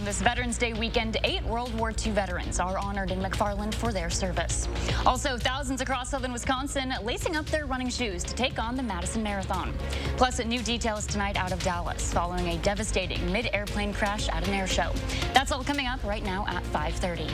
this Veterans Day weekend, 8 World War II veterans are honored in McFarland for their service. Also, thousands across southern Wisconsin lacing up their running shoes to take on the Madison Marathon. Plus, new details tonight out of Dallas following a devastating mid-airplane crash at an air show. That's all coming up right now at 5:30.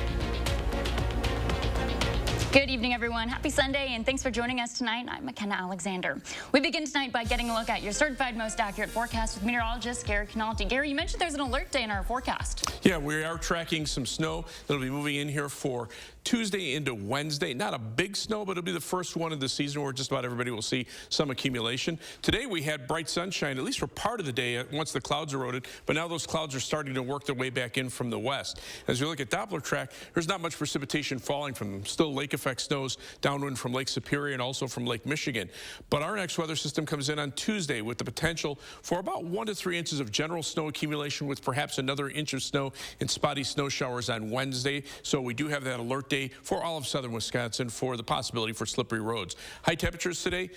Good evening, everyone. Happy Sunday, and thanks for joining us tonight. I'm McKenna Alexander. We begin tonight by getting a look at your certified most accurate forecast with meteorologist Gary Canalti. Gary, you mentioned there's an alert day in our forecast. Yeah, we are tracking some snow that'll be moving in here for Tuesday into Wednesday. Not a big snow, but it'll be the first one of the season where just about everybody will see some accumulation. Today we had bright sunshine, at least for part of the day once the clouds eroded, but now those clouds are starting to work their way back in from the west. As we look at Doppler track, there's not much precipitation falling from them. Still lake effect snows downwind from Lake Superior and also from Lake Michigan. But our next weather system comes in on Tuesday with the potential for about 1 to 3 inches of general snow accumulation with perhaps another inch of snow and spotty snow showers on Wednesday. So we do have that alert day for all of southern Wisconsin for the possibility for slippery roads. High temperatures today,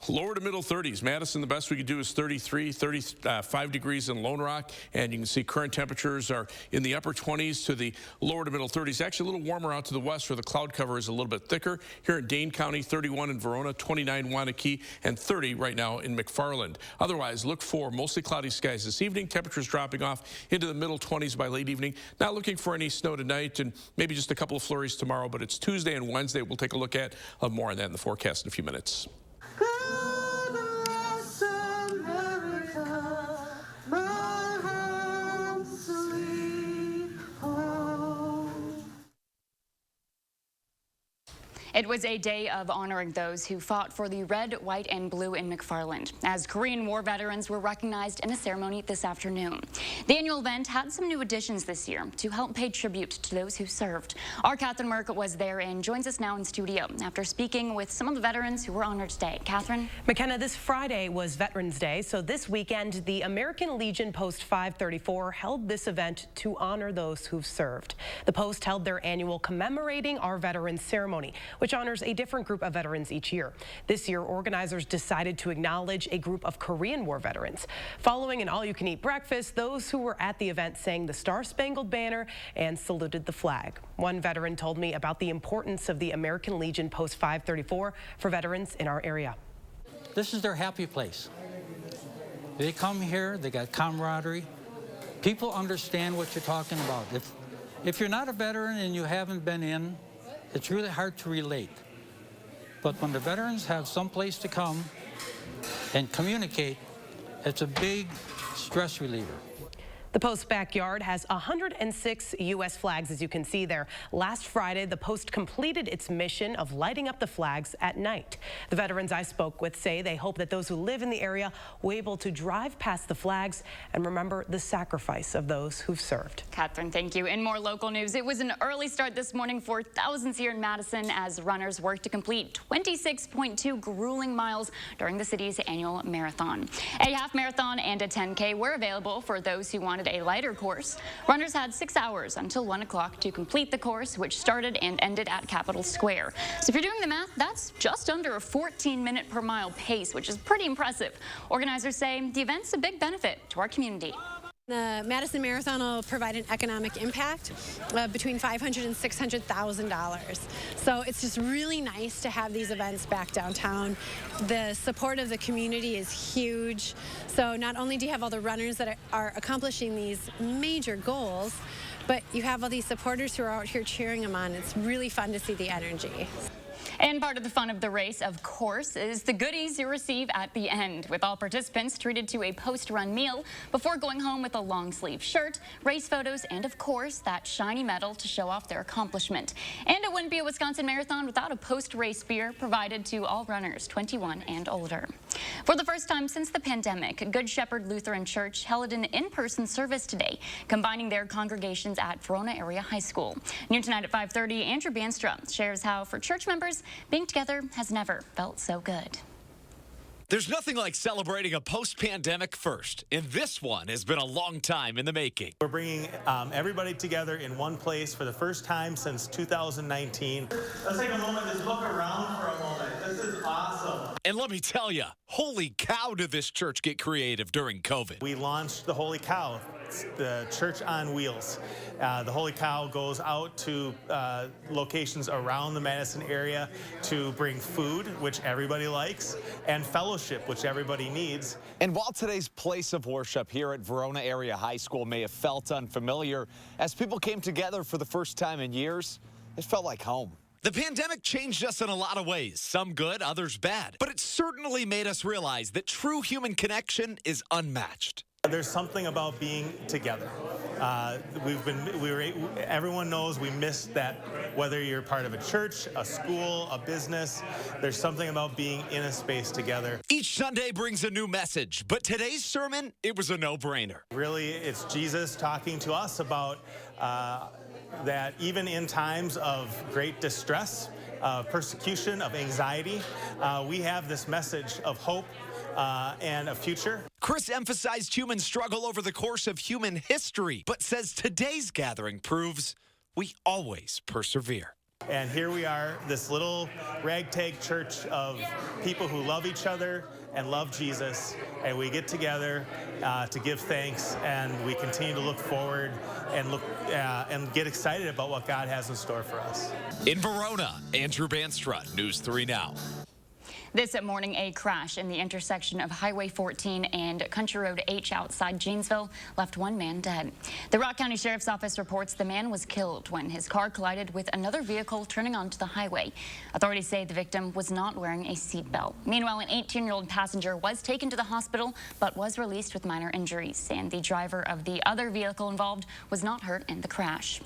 lower to middle 30s. Madison, the best we could do is 35 degrees in Lone Rock, and you can see current temperatures are in the upper 20s to the lower to middle 30s. Actually a little warmer out to the west where the cloud cover is a little bit thicker. Here in Dane County, 31 in Verona, 29 Waunakee, and 30 right now in McFarland. Otherwise, look for mostly cloudy skies this evening. Temperatures dropping off into the middle 20s by late evening. Not looking for any snow tonight and maybe just a couple of flurries tomorrow, but it's Tuesday and Wednesday. We'll take a look at more on that in the forecast in a few minutes. It was a day of honoring those who fought for the red, white, and blue in McFarland, as Korean War veterans were recognized in a ceremony this afternoon. The annual event had some new additions this year to help pay tribute to those who served. Our Catherine Merck was there and joins us now in studio after speaking with some of the veterans who were honored today. Catherine? McKenna, this Friday was Veterans Day, so this weekend the American Legion Post 534 held this event to honor those who've served. The post held their annual Commemorating Our Veterans ceremony, which honors a different group of veterans each year. This year, organizers decided to acknowledge a group of Korean War veterans. Following an all-you-can-eat breakfast, those who were at the event sang the Star-Spangled Banner and saluted the flag. One veteran told me about the importance of the American Legion Post 534 for veterans in our area. This is their happy place. They come here, they got camaraderie. People understand what you're talking about. If you're not a veteran and you haven't been in, it's really hard to relate. But when the veterans have some place to come and communicate, it's a big stress reliever. The Post's backyard has 106 U.S. flags, as you can see there. Last Friday, the Post completed its mission of lighting up the flags at night. The veterans I spoke with say they hope that those who live in the area will be able to drive past the flags and remember the sacrifice of those who've served. Catherine, thank you. In more local news, it was an early start this morning for thousands here in Madison as runners worked to complete 26.2 grueling miles during the city's annual marathon. A half marathon and a 10K were available for those who wanted a lighter course. Runners had 6 hours until 1 o'clock to complete the course, which started and ended at Capitol Square. So if you're doing the math, that's just under a 14-minute per mile pace, which is pretty impressive. Organizers say the event's a big benefit to our community. The Madison Marathon will provide an economic impact of between $500,000 and $600,000. So it's just really nice to have these events back downtown. The support of the community is huge. So not only do you have all the runners that are accomplishing these major goals, but you have all these supporters who are out here cheering them on. It's really fun to see the energy. And part of the fun of the race, of course, is the goodies you receive at the end, with all participants treated to a post-run meal before going home with a long-sleeve shirt, race photos, and, of course, that shiny medal to show off their accomplishment. And it wouldn't be a Wisconsin Marathon without a post-race beer provided to all runners 21 and older. For the first time since the pandemic, Good Shepherd Lutheran Church held an in-person service today, combining their congregations at Verona Area High School. New tonight at 5:30, Andrew Banstra shares how, for church members, being together has never felt so good. There's nothing like celebrating a post-pandemic first, and this one has been a long time in the making. We're bringing everybody together in one place for the first time since 2019. Let's take a moment, just look around for a moment. This is awesome. And let me tell you, holy cow, did this church get creative during COVID. We launched the Holy Cow, the Church on Wheels. The Holy Cow goes out to locations around the Madison area to bring food, which everybody likes, and fellowship, which everybody needs. And while today's place of worship here at Verona Area High School may have felt unfamiliar, as people came together for the first time in years, it felt like home. The pandemic changed us in a lot of ways, some good, others bad. But it certainly made us realize that true human connection is unmatched. There's something about being together. Everyone knows we miss that, whether you're part of a church, a school, a business, there's something about being in a space together. Each Sunday brings a new message, but today's sermon, it was a no-brainer. Really, it's Jesus talking to us about that even in times of great distress, persecution, of anxiety, we have this message of hope and a future. Chris emphasized human struggle over the course of human history, but says today's gathering proves we always persevere. And here we are, this little ragtag church of people who love each other and love Jesus, and we get together to give thanks, and we continue to look forward and get excited about what God has in store for us. In Verona, Andrew Banstra, News 3 Now. This morning, a crash in the intersection of Highway 14 and Country Road H outside Janesville left one man dead. The Rock County Sheriff's Office reports the man was killed when his car collided with another vehicle turning onto the highway. Authorities say the victim was not wearing a seatbelt. Meanwhile, an 18-year-old passenger was taken to the hospital but was released with minor injuries, and the driver of the other vehicle involved was not hurt in the crash.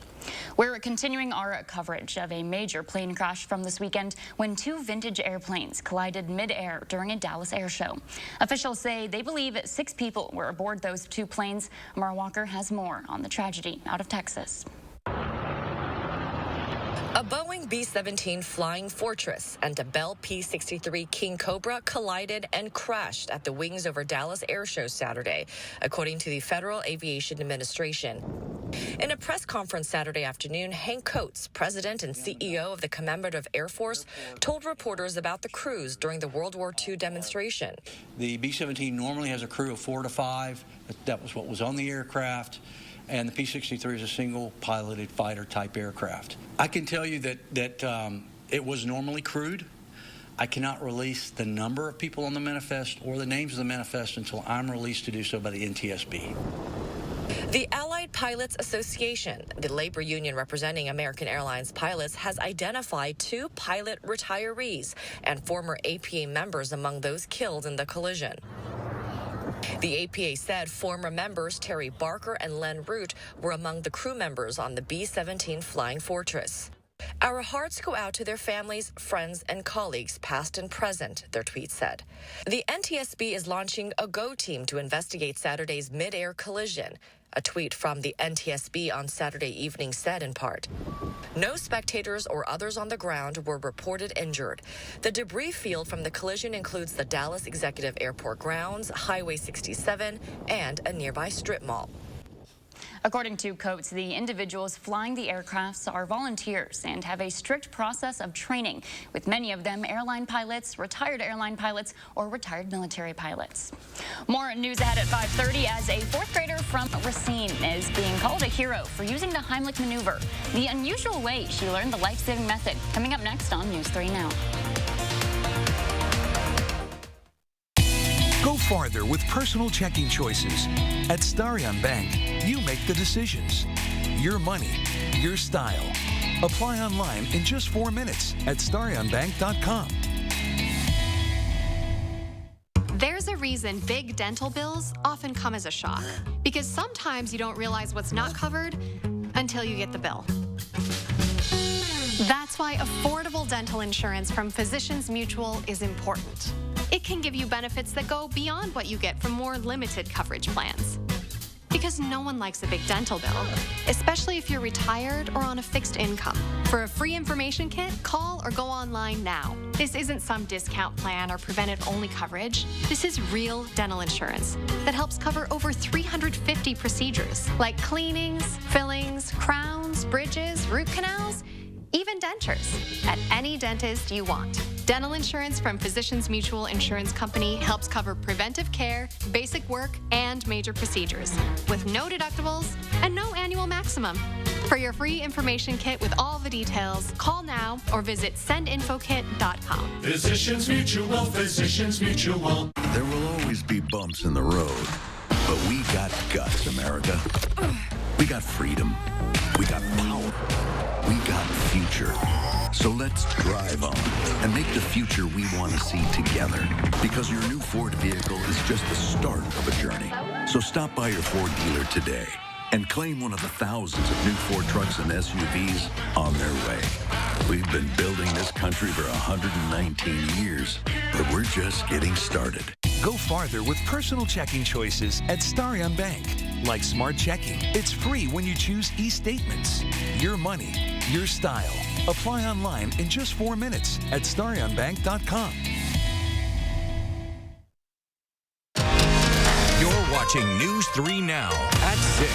We're continuing our coverage of a major plane crash from this weekend when two vintage airplanes collided mid-air during a Dallas air show. Officials say they believe 6 people were aboard those 2 planes. Amara Walker has more on the tragedy out of Texas. A Boeing B-17 Flying Fortress and a Bell P-63 King Cobra collided and crashed at the wings over Dallas Air Show Saturday, according to the Federal Aviation Administration. In a press conference Saturday afternoon, Hank Coates, president and CEO of the Commemorative Air Force, told reporters about the crews during the World War II demonstration. The B-17 normally has a crew of 4 to 5. That was what was on the aircraft. And the P-63 is a single piloted fighter type aircraft. I can tell you that it was normally crewed. I cannot release the number of people on the manifest or the names of the manifest until I'm released to do so by the NTSB. The Allied Pilots Association, the labor union representing American Airlines pilots, has identified 2 pilot retirees and former APA members among those killed in the collision. The APA said former members Terry Barker and Len Root were among the crew members on the B-17 Flying Fortress. Our hearts go out to their families, friends, and colleagues, past and present, their tweet said. The NTSB is launching a GO team to investigate Saturday's mid-air collision. A tweet from the NTSB on Saturday evening said in part, no spectators or others on the ground were reported injured. The debris field from the collision includes the Dallas Executive Airport grounds, Highway 67, and a nearby strip mall. According to Coates, the individuals flying the aircrafts are volunteers and have a strict process of training, with many of them airline pilots, retired airline pilots, or retired military pilots. More news ahead at 5:30 as a 4th grader from Racine is being called a hero for using the Heimlich maneuver, the unusual way she learned the life-saving method. Coming up next on News 3 Now. Go farther with personal checking choices. At Starion Bank, you make the decisions. Your money, your style. Apply online in just 4 minutes at starionbank.com. There's a reason big dental bills often come as a shock, because sometimes you don't realize what's not covered until you get the bill. That's why affordable dental insurance from Physicians Mutual is important. It can give you benefits that go beyond what you get from more limited coverage plans. Because no one likes a big dental bill, especially if you're retired or on a fixed income. For a free information kit, call or go online now. This isn't some discount plan or preventive-only coverage. This is real dental insurance that helps cover over 350 procedures, like cleanings, fillings, crowns, bridges, root canals, even dentures, at any dentist you want. Dental insurance from Physicians Mutual Insurance Company helps cover preventive care, basic work, and major procedures with no deductibles and no annual maximum. For your free information kit with all the details, call now or visit sendinfokit.com. Physicians Mutual, Physicians Mutual. There will always be bumps in the road, but we got guts, America. We got freedom. We got power. We got future. So let's drive on and make the future we want to see together. Because your new Ford vehicle is just the start of a journey. So stop by your Ford dealer today and claim one of the thousands of new Ford trucks and SUVs on their way. We've been building this country for 119 years, but we're just getting started. Go farther with personal checking choices at Starion Bank. Like Smart Checking, it's free when you choose e-statements. Your money, your style. Apply online in just 4 minutes at starionbank.com. You're watching News 3 Now at 6.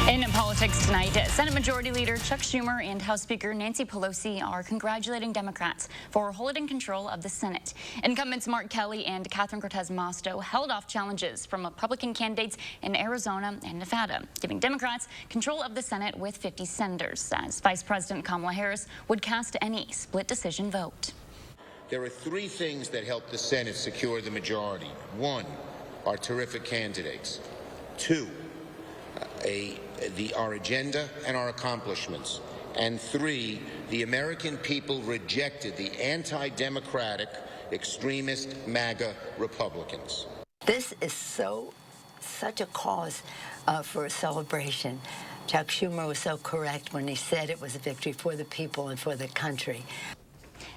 In politics tonight, Senate Majority Leader Chuck Schumer and House Speaker Nancy Pelosi are congratulating Democrats for holding control of the Senate. Incumbents Mark Kelly and Catherine Cortez Masto held off challenges from Republican candidates in Arizona and Nevada, giving Democrats control of the Senate with 50 senators, as Vice President Kamala Harris would cast any split decision vote. There are 3 things that help the Senate secure the majority. 1, our terrific candidates. 2, our agenda and our accomplishments. And 3, the American people rejected the anti-democratic, extremist MAGA Republicans. This is such a cause for a celebration. Chuck Schumer was so correct when he said it was a victory for the people and for the country.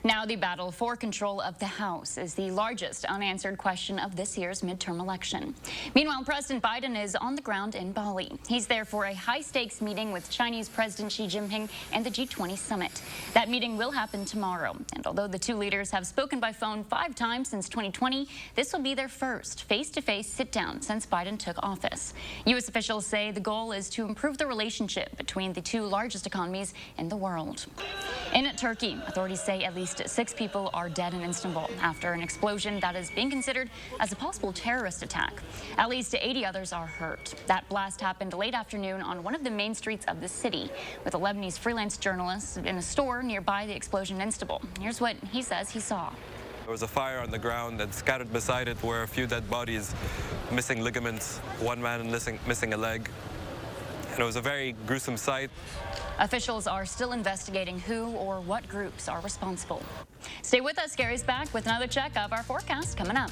Now the battle for control of the House is the largest unanswered question of this year's midterm election. Meanwhile, President Biden is on the ground in Bali. He's there for a high-stakes meeting with Chinese President Xi Jinping and the G20 summit. That meeting will happen tomorrow. And although the two leaders have spoken by phone 5 times since 2020, this will be their first face-to-face sit-down since Biden took office. U.S. officials say the goal is to improve the relationship between the 2 largest economies in the world. In Turkey, authorities say at least 6 people are dead in Istanbul after an explosion that is being considered as a possible terrorist attack. At least 80 others are hurt. That blast happened late afternoon on one of the main streets of the city, with a Lebanese freelance journalist in a store nearby the explosion in Istanbul. Here's what he says he saw. There was a fire on the ground, and scattered beside it were a few dead bodies, missing ligaments, one man missing a leg. And it was a very gruesome sight. Officials are still investigating who or what groups are responsible. Stay with us. Gary's back with another check of our forecast coming up.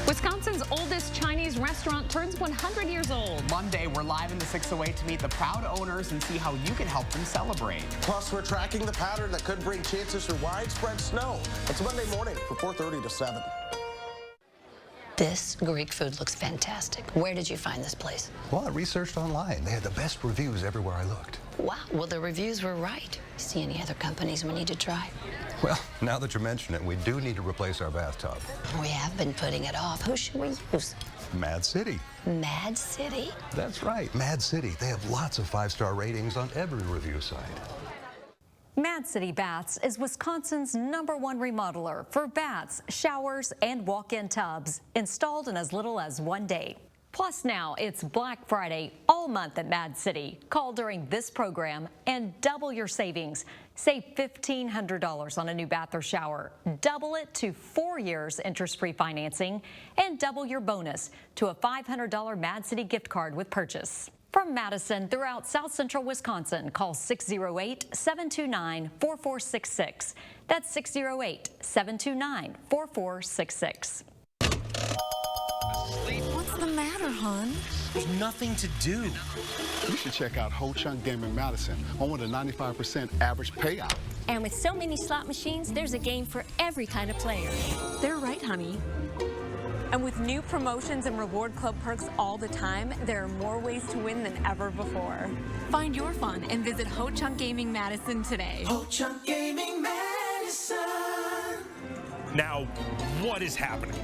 Wisconsin's oldest Chinese restaurant turns 100 years old. Monday, we're live in the 608 to meet the proud owners and see how you can help them celebrate. Plus, we're tracking the pattern that could bring chances for widespread snow. It's Monday morning from 4:30 to 7. This Greek food looks fantastic. Where did you find this place? Well, I researched online. They had the best reviews everywhere I looked. Wow, well, the reviews were right. See any other companies we need to try? Well, now that you mention it, we do need to replace our bathtub. We have been putting it off. Who should we use? Mad City. Mad City? That's right, Mad City. They have lots of 5-star ratings on every review site. Mad City Baths is Wisconsin's #1 remodeler for baths, showers, and walk-in tubs, installed in as little as 1 day. Plus now, it's Black Friday all month at Mad City. Call during this program and double your savings. Save $1,500 on a new bath or shower. Double it to 4 years interest-free financing, and double your bonus to a $500 Mad City gift card with purchase. From Madison throughout South Central Wisconsin, call 608-729-4466. That's 608-729-4466. What's the matter, hon? There's nothing to do. You should check out Ho Chunk Gaming Madison, home with a 95% average payout. And with so many slot machines, there's a game for every kind of player. They're right, honey. And with new promotions and reward club perks all the time, there are more ways to win than ever before. Find your fun and visit Ho Chunk Gaming Madison today. Ho Chunk Gaming Madison. Now, what is happening?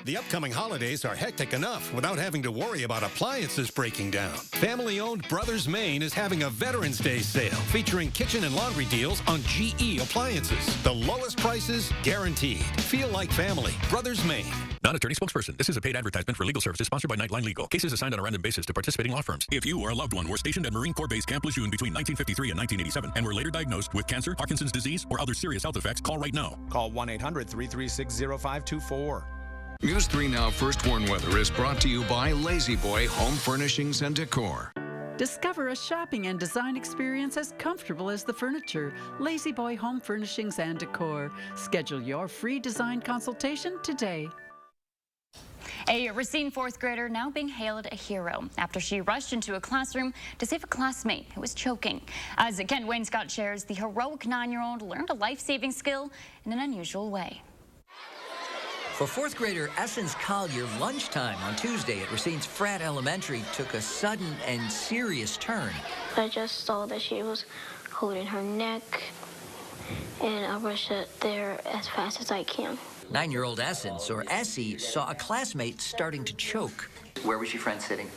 The upcoming holidays are hectic enough without having to worry about appliances breaking down. Family-owned Brothers Maine is having a Veterans Day sale featuring kitchen and laundry deals on GE appliances. The lowest prices guaranteed. Feel like family. Brothers Maine. Not attorney spokesperson. This is a paid advertisement for legal services sponsored by Nightline Legal. Cases assigned on a random basis to participating law firms. If you or a loved one were stationed at Marine Corps Base Camp Lejeune between 1953 and 1987 and were later diagnosed with cancer, Parkinson's disease, or other serious health effects, call right now. Call 1-800-336-0524. News 3 Now First Warn Weather is brought to you by Lazy Boy Home Furnishings and Decor. Discover a shopping and design experience as comfortable as the furniture. Lazy Boy Home Furnishings and Decor. Schedule your free design consultation today. A Racine fourth grader now being hailed a hero after she rushed into a classroom to save a classmate who was choking. As Ken Wayne Scott shares, the heroic 9-year-old learned a life-saving skill in an unusual way. For fourth grader Essence Collier, lunchtime on Tuesday at Racine's Frat Elementary took a sudden and serious turn. I just saw that she was holding her neck, and I rushed there as fast as I can. 9-year-old Essence, or Essie, saw a classmate starting to choke. Where was your friend sitting?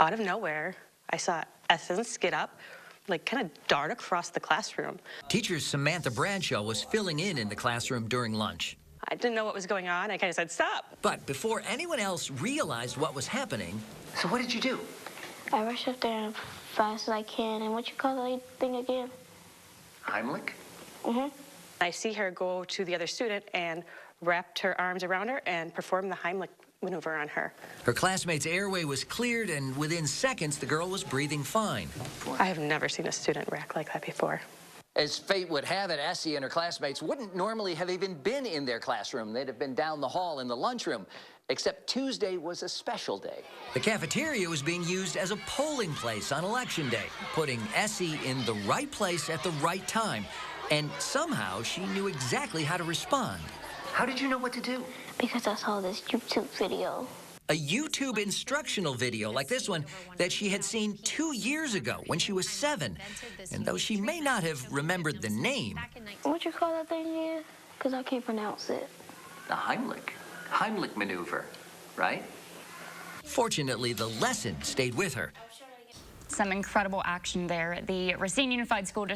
Out of nowhere, I saw Essence get up, kind of dart across the classroom. Teacher Samantha Bradshaw was filling in the classroom during lunch. I didn't know what was going on. I kind of said, stop. But before anyone else realized what was happening... So what did you do? I rushed up there as fast as I can, and what you call that thing again? Heimlich? Mm-hmm. I see her go to the other student and wrapped her arms around her and performed the Heimlich maneuver on her. Her classmate's airway was cleared, and within seconds, the girl was breathing fine. I have never seen a student react like that before. As fate would have it, Essie and her classmates wouldn't normally have even been in their classroom. They'd have been down the hall in the lunchroom. Except Tuesday was a special day. The cafeteria was being used as a polling place on Election Day, putting Essie in the right place at the right time. And somehow she knew exactly how to respond. How did you know what to do? Because I saw this YouTube video. A YouTube instructional video like this one that she had seen 2 years ago when she was 7. And though she may not have remembered the name... What you call that thing again? Because I can't pronounce it. The Heimlich maneuver, right? Fortunately, the lesson stayed with her. Some incredible action there. The Racine Unified School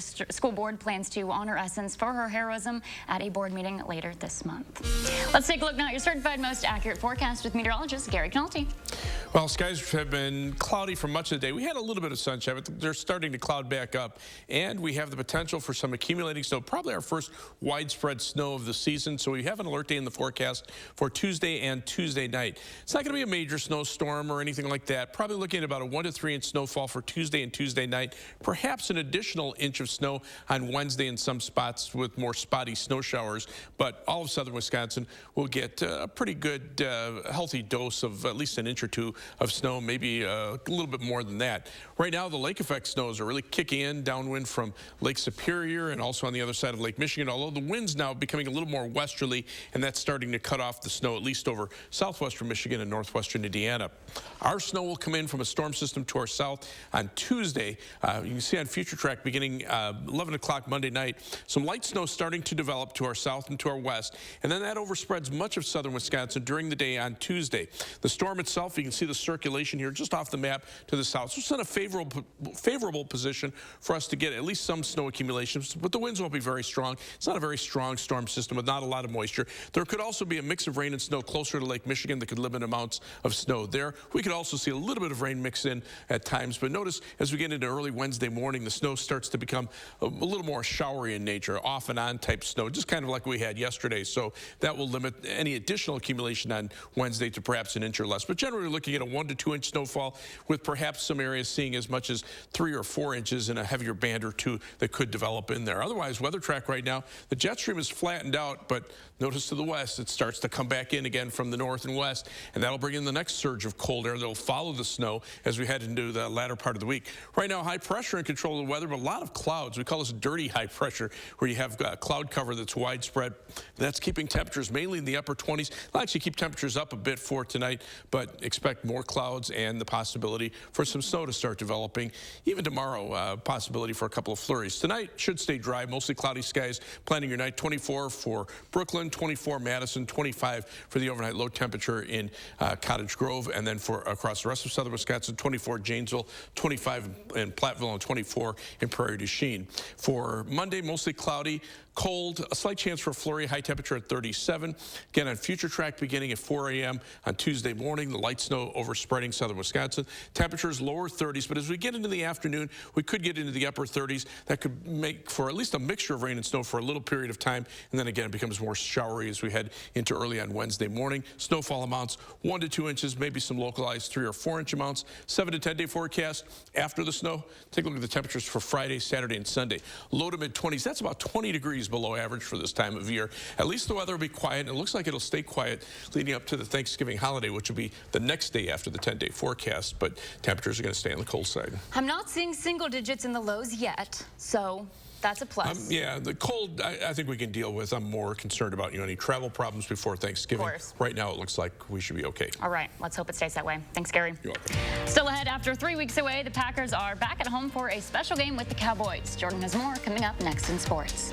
Board plans to honor Essence for her heroism at a board meeting later this month. Let's take a look now at your certified most accurate forecast with meteorologist Gary Cnulty. Well, skies have been cloudy for much of the day. We had a little bit of sunshine, but they're starting to cloud back up, and we have the potential for some accumulating snow, probably our first widespread snow of the season. So we have an alert day in the forecast for Tuesday and Tuesday night. It's not going to be a major snowstorm or anything like that. Probably looking at about a 1 to 3 inch snowfall for Tuesday and Tuesday night, perhaps an additional inch of snow on Wednesday in some spots with more spotty snow showers. But all of southern Wisconsin will get a pretty good, healthy dose of at least an inch or two of snow, maybe a little bit more than that. Right now, the lake effect snows are really kicking in downwind from Lake Superior and also on the other side of Lake Michigan, although the wind's now becoming a little more westerly, and that's starting to cut off the snow, at least over southwestern Michigan and northwestern Indiana. Our snow will come in from a storm system to our south on Tuesday. You can see on Future Track beginning 11 o'clock Monday night, some light snow starting to develop to our south and to our west, and then that overspreads much of southern Wisconsin during the day on Tuesday. The storm itself, you can see the circulation here just off the map to the south. So it's in a favorable position for us to get at least some snow accumulations, but the winds won't be very strong. It's not a very strong storm system with not a lot of moisture. There could also be a mix of rain and snow closer to Lake Michigan that could limit amounts of snow there. We could also see a little bit of rain mix in at times, but notice as we get into early Wednesday morning, the snow starts to become a little more showery in nature, off and on type snow, just kind of like we had yesterday. So that will limit any additional accumulation on Wednesday to perhaps an inch or less. But generally looking at a 1 to 2 inch snowfall with perhaps some areas seeing as much as 3 or 4 inches and a heavier band or two that could develop in there. Otherwise, weather track right now, the jet stream is flattened out, but notice to the west, it starts to come back in again from the north and west, and that'll bring in the next surge of cold air that'll follow the snow as we head into the latter part of the week. Right now, high pressure in control of the weather, but a lot of clouds. We call this dirty high pressure, where you have cloud cover that's widespread. That's keeping temperatures mainly in the upper 20s. It'll actually keep temperatures up a bit for tonight, but expect more clouds and the possibility for some snow to start developing. Even tomorrow, possibility for a couple of flurries. Tonight should stay dry, mostly cloudy skies. Planning your night, 24 for Brooklyn, 24 Madison, 25 for the overnight low temperature in Cottage Grove, and then for across the rest of southern Wisconsin, 24 Janesville, 25 in Platteville, and 24 in Prairie du Chien. For Monday, mostly cloudy, cold, a slight chance for a flurry, high temperature at 37. Again, on future track beginning at 4 a.m. on Tuesday morning, the light snow overspreading southern Wisconsin. Temperatures lower 30s, but as we get into the afternoon, we could get into the upper 30s. That could make for at least a mixture of rain and snow for a little period of time, and then again it becomes more showery as we head into early on Wednesday morning. Snowfall amounts 1 to 2 inches, maybe some localized 3 or 4 inch amounts. 7 to 10 day forecast after the snow. Take a look at the temperatures for Friday, Saturday, and Sunday. Low to mid 20s. That's about 20 degrees below average for this time of year. At least the weather will be quiet, and it looks like it'll stay quiet leading up to the Thanksgiving holiday, which will be the next day after the 10-day forecast, but temperatures are going to stay on the cold side. I'm not seeing single digits in the lows yet, so that's a plus. Yeah, the cold, I think we can deal with. I'm more concerned about, any travel problems before Thanksgiving. Of course. Right now, it looks like we should be okay. All right, let's hope it stays that way. Thanks, Gary. You're welcome. Still ahead, after 3 weeks away, the Packers are back at home for a special game with the Cowboys. Jordan has more coming up next in sports.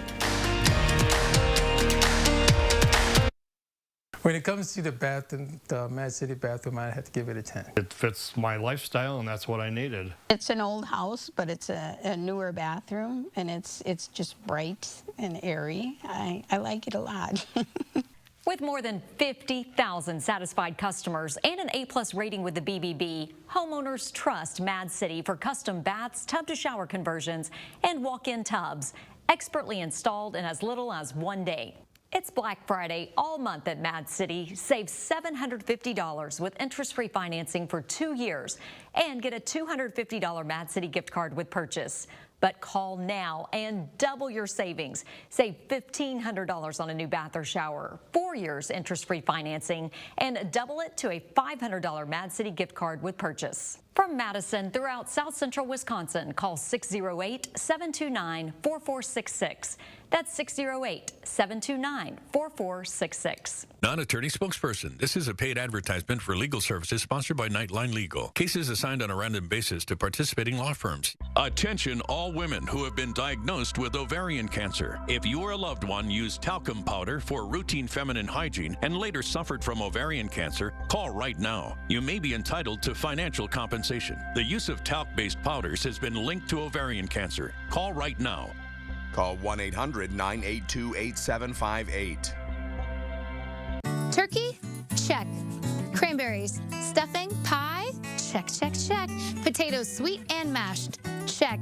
When it comes to the bathroom, the Mad City bathroom, I have to give it a 10. It fits my lifestyle, and that's what I needed. It's an old house, but it's a newer bathroom, and it's just bright and airy. I like it a lot. With more than 50,000 satisfied customers and an A+ rating with the BBB, homeowners trust Mad City for custom baths, tub-to-shower conversions, and walk-in tubs, expertly installed in as little as 1 day. It's Black Friday all month at Mad City. Save $750 with interest-free financing for 2 years and get a $250 Mad City gift card with purchase. But call now and double your savings. Save $1,500 on a new bath or shower, 4 years interest-free financing, and double it to a $500 Mad City gift card with purchase. From Madison throughout South Central Wisconsin, call 608-729-4466. That's 608-729-4466. Non-attorney spokesperson. This is a paid advertisement for legal services sponsored by Nightline Legal. Cases assigned on a random basis to participating law firms. Attention all women who have been diagnosed with ovarian cancer. If you or a loved one used talcum powder for routine feminine hygiene and later suffered from ovarian cancer, call right now. You may be entitled to financial compensation. The use of talc-based powders has been linked to ovarian cancer. Call right now. Call 1-800-982-8758. Turkey? Check. Cranberries. Stuffing? Pie? Check, check, check. Potatoes sweet and mashed? Check.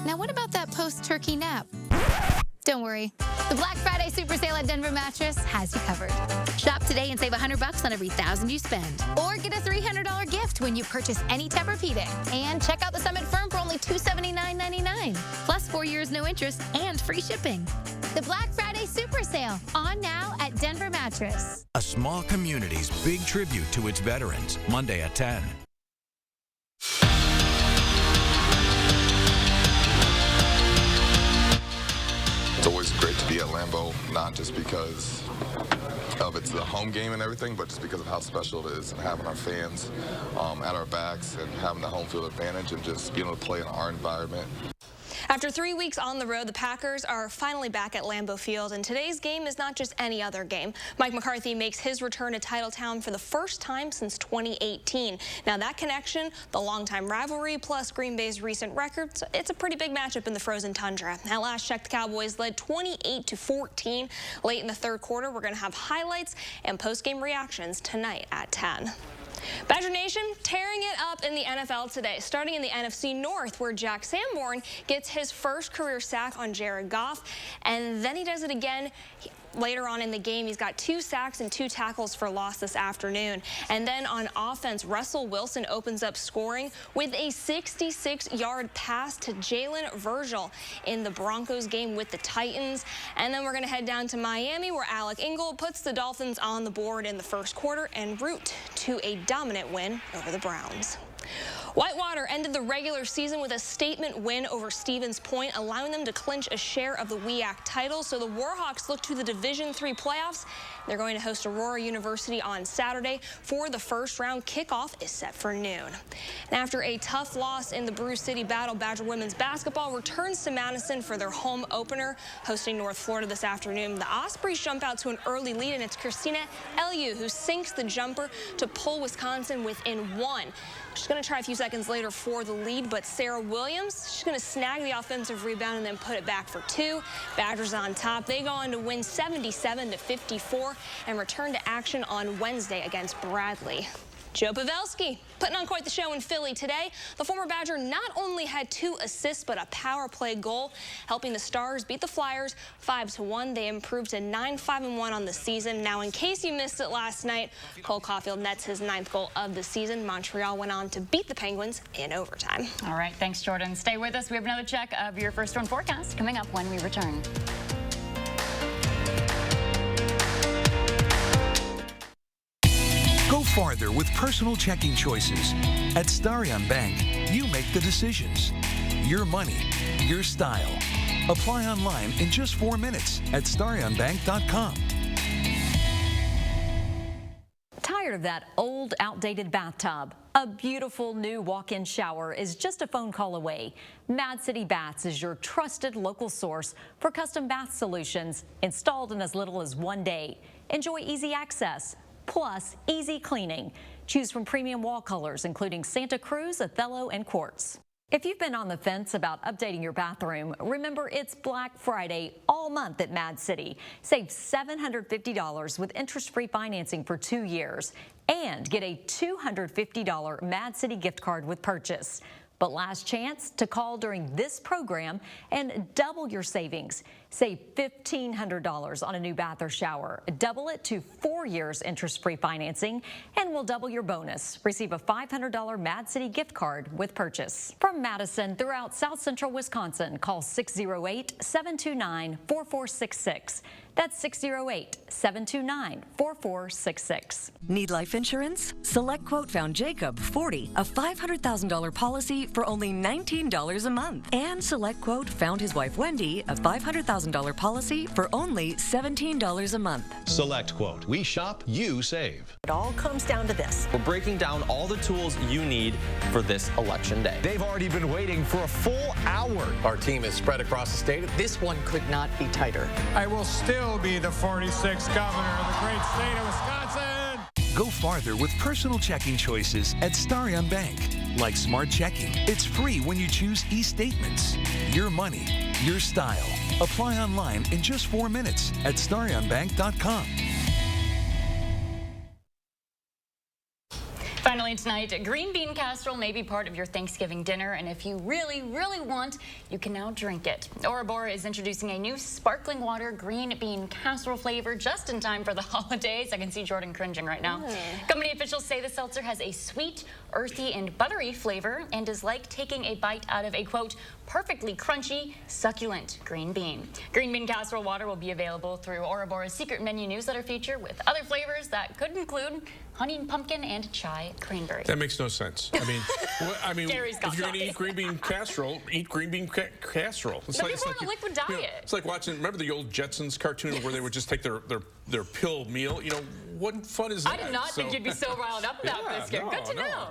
Now what about that post-turkey nap? Don't worry. The Black Friday Super Sale at Denver Mattress has you covered. Shop today and save $100 on every $1,000 you spend. Or get a $300 gift when you purchase any Tempur-Pedic. And check out the Summit Firm for only $279.99. Plus 4 years no interest and free shipping. The Black Friday Super Sale, on now at Denver Mattress. A small community's big tribute to its veterans, Monday at 10. It's always great to be at Lambeau, not just because of it's the home game and everything, but just because of how special it is and having our fans at our backs and having the home field advantage and just being able to play in our environment. After 3 weeks on the road, the Packers are finally back at Lambeau Field, and today's game is not just any other game. Mike McCarthy makes his return to Titletown for the first time since 2018. Now that connection, the longtime rivalry, plus Green Bay's recent records, it's a pretty big matchup in the frozen tundra. At last check, the Cowboys led 28-14 late in the third quarter. We're going to have highlights and post-game reactions tonight at 10. Badger Nation tearing it up in the NFL today, starting in the NFC North, where Jack Sanborn gets his first career sack on Jared Goff, and then he does it again later on in the game. He's got 2 sacks and 2 tackles for loss this afternoon. And then on offense, Russell Wilson opens up scoring with a 66-yard pass to Jalen Virgil in the Broncos game with the Titans. And then we're going to head down to Miami, where Alec Ingold puts the Dolphins on the board in the first quarter en route to a dominant win over the Browns. Whitewater ended the regular season with a statement win over Stevens Point, allowing them to clinch a share of the WIAC title. So the Warhawks look to the Division III playoffs. They're going to host Aurora University on Saturday for the first round. Kickoff is set for noon. And after a tough loss in the Bruce City Battle, Badger women's basketball returns to Madison for their home opener, hosting North Florida this afternoon. The Ospreys jump out to an early lead, and it's Christina Eliu who sinks the jumper to pull Wisconsin within one. She's going to try a few seconds later for the lead, but Sarah Williams, she's going to snag the offensive rebound and then put it back for two. Badgers on top. They go on to win 77-54 and return to action on Wednesday against Bradley. Joe Pavelski putting on quite the show in Philly today. The former Badger not only had 2 assists, but a power play goal, helping the Stars beat the Flyers 5-1. They improved to 9-5-1 on the season. Now, in case you missed it last night, Cole Caulfield nets his 9th goal of the season. Montreal went on to beat the Penguins in overtime. All right, thanks, Jordan. Stay with us. We have another check of your first one forecast coming up when we return. Go farther with personal checking choices. At Starion Bank, you make the decisions. Your money, your style. Apply online in just 4 minutes at starionbank.com. Tired of that old, outdated bathtub? A beautiful new walk-in shower is just a phone call away. Mad City Baths is your trusted local source for custom bath solutions installed in as little as 1 day. Enjoy easy access, plus easy cleaning. Choose from premium wall colors, including Santa Cruz, Othello, and Quartz. If you've been on the fence about updating your bathroom, remember it's Black Friday all month at Mad City. Save $750 with interest-free financing for 2 years and get a $250 Mad City gift card with purchase. But last chance to call during this program and double your savings. Save $1,500 on a new bath or shower. Double it to 4 years interest-free financing, and we'll double your bonus. Receive a $500 Mad City gift card with purchase. From Madison throughout South Central Wisconsin, call 608-729-4466. That's 608-729-4466. Need life insurance? SelectQuote found Jacob 40, a $500,000 policy for only $19 a month. And SelectQuote found his wife Wendy a $500,000 policy for only $17 a month. SelectQuote. We shop, you save. It all comes down to this. We're breaking down all the tools you need for this election day. They've already been waiting for a full hour. Our team is spread across the state. This one could not be tighter. I will still be the 46th governor of the great state of Wisconsin. Go farther with personal checking choices at Starion Bank. Like Smart Checking, it's free when you choose e-statements. Your money, your style. Apply online in just 4 minutes at starionbank.com. Finally tonight, green bean casserole may be part of your Thanksgiving dinner, and if you really, really want, you can now drink it. Ouroboros is introducing a new sparkling water green bean casserole flavor just in time for the holidays. I can see Jordan cringing right now. Company officials say the seltzer has a sweet, earthy, and buttery flavor and is like taking a bite out of a, quote, perfectly crunchy, succulent green bean. Green bean casserole water will be available through Ouroboros' secret menu newsletter feature with other flavors that could include honey and pumpkin and chai cranberry. That makes no sense. I mean, if you're going to eat green bean casserole, eat green bean casserole. Some people are on a liquid diet. You know, it's like watching, remember the old Jetsons cartoon where they would just take their pill meal? You know, what fun is that? I did not think you'd be so riled up about this, Gary. Good to know.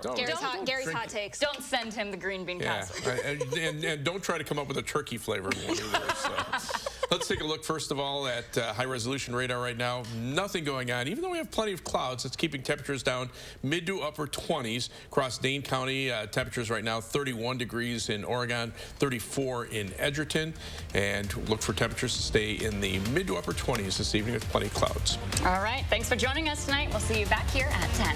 Gary's hot takes. Don't send him the green bean casserole. and don't try to come up with a turkey flavor one either. So. Let's take a look, first of all, at high-resolution radar right now. Nothing going on. Even though we have plenty of clouds, it's keeping temperatures down mid to upper 20s. Across Dane County, temperatures right now 31 degrees in Oregon, 34 in Edgerton. And look for temperatures to stay in the mid to upper 20s this evening with plenty of clouds. All right. Thanks for joining us tonight. We'll see you back here at 10.